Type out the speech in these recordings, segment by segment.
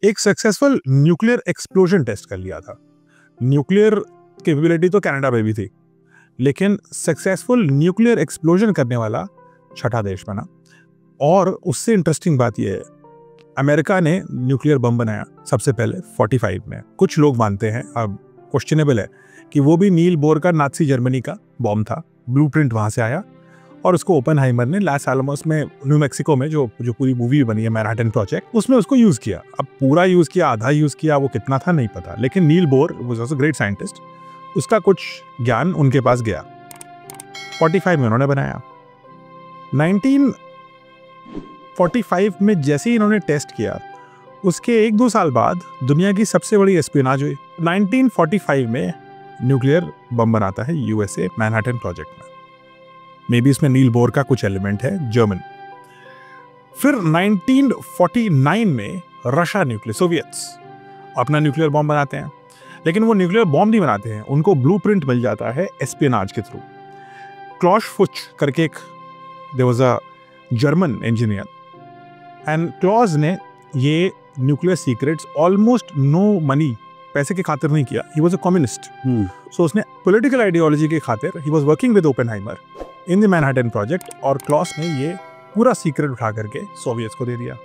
एक successful nuclear explosion test कर लिया था। न्यूक्लियर कैपेबिलिटी तो कनाडा में भी थी, लेकिन सक्सेसफुल न्यूक्लियर एक्सप्लोजन करने वाला छठा देश बना। और उससे इंटरेस्टिंग बात यह है, अमेरिका ने न्यूक्लियर बम बनाया सबसे पहले 45 में। कुछ लोग मानते हैं, अब क्वेश्चनेबल है, कि वो भी नील बोर का नाज़ी जर्मनी का बॉम्ब था, ब्लूप्रिंट वहां से आया और उसको ओपेनहाइमर ने लॉस एलमोस में, न्यू मैक्सिको में, जो पूरी मूवी बनी है मैनहट्टन प्रोजेक्ट, उसमें उसको यूज किया। अब पूरा यूज किया, आधा यूज किया, वो कितना था नहीं पता, लेकिन Niels Bohr was also great scientist, उसका कुछ ज्ञान उनके पास गया। 45 में उन्होंने बनाया। 1945 में जैसे ही इन्होंने टेस्ट किया, उसके 1-2 साल बाद दुनिया की सबसे बड़ी एस्पियोनाज हुई। 1945 में न्यूक्लियर बम बनाता है यूएसए मैनहट्टन प्रोजेक्ट में। मे बी इसमें नील बोर का कुछ एलिमेंट है, जर्मन। फिर 1949 में रशिया न्यूक्लियर, सोवियत्स अपना न्यूक्लियर बॉम्ब बनाते हैं, लेकिन वो न्यूक्लियर बॉम्ब नहीं बनाते हैं, उनको ब्लूप्रिंट मिल जाता है एस्पियोनाज के थ्रू। क्लॉश फुच करके एक there was a German engineer, and Klaus ने ये nuclear secrets almost no money, पैसे की खातिर नहीं किया। ही वाज अ कम्युनिस्ट, सो उसने पॉलिटिकल आइडियोलॉजी की खातिर he was working with Oppenheimer in the Manhattan project, और क्लॉस ने ये पूरा सीक्रेट उठा करके सोवियत्स को दे दिया।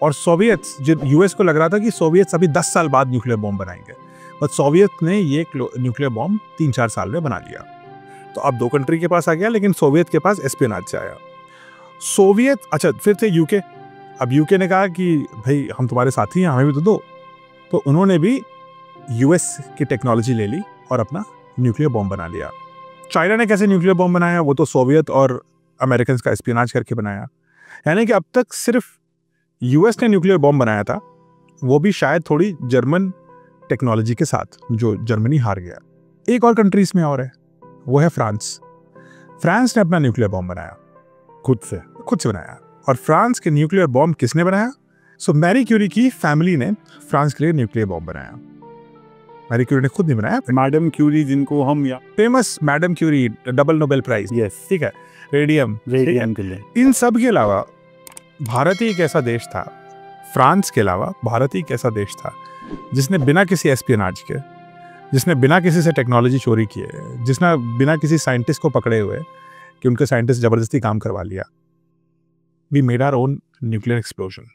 और सोवियत्स, जो यूएस को लग रहा था कि सोवियत्स अभी 10 साल बाद न्यूक्लियर बॉम्ब बनाएंगे, बट सोवियत ने ये न्यूक्लियर बॉम्ब 3-4 साल में बना लिया। तो अब 2 कंट्री के पास आ गया, लेकिन सोवियत के पास एस्पियोनाज से आया। सोवियत, अच्छा फिर थे यूके। अब यूके ने कहा कि भाई हम तुम्हारे साथी हैं, हमें भी तो दो। तो उन्होंने भी यूएस की टेक्नोलॉजी ले ली और अपना न्यूक्लियर बॉम्ब बना लिया। चाइना ने कैसे न्यूक्लियर बॉम्ब बनाया, वो तो सोवियत और अमेरिकन का एस्पियोनाज करके बनाया। यानी कि अब तक सिर्फ यूएस ने न्यूक्लियर बॉम्ब बनाया था, वो भी शायद थोड़ी जर्मन टेक्नोलॉजी के साथ, जो जर्मनी हार गया। एक और कंट्री इसमें और है, वो है फ्रांस। फ्रांस ने अपना न्यूक्लियर बॉम्ब बनाया, खुद से बनाया। और फ्रांस के न्यूक्लियर बॉम्ब किसने बनाया? सो मैरी क्यूरी की फैमिली ने फ्रांस के लिए न्यूक्लियर बॉम्ब बनाया। मैरी क्यूरी ने खुद नहीं बनाया, मैडम क्यूरी, जिनको हम famous madam Curie, double Nobel prize, yes, ठीक है, रेडियम के लिए। इन सब के अलावा भारत ही एक ऐसा देश था, फ्रांस के अलावा भारत ही एक ऐसा देश था जिसने बिना किसी एस्पियोनाज के, जिसने बिना किसी से टेक्नोलॉजी चोरी किए, जिसने बिना किसी साइंटिस्ट को पकड़े हुए कि उनके साइंटिस्ट जबरदस्ती काम करवा लिया, we made our own nuclear explosion.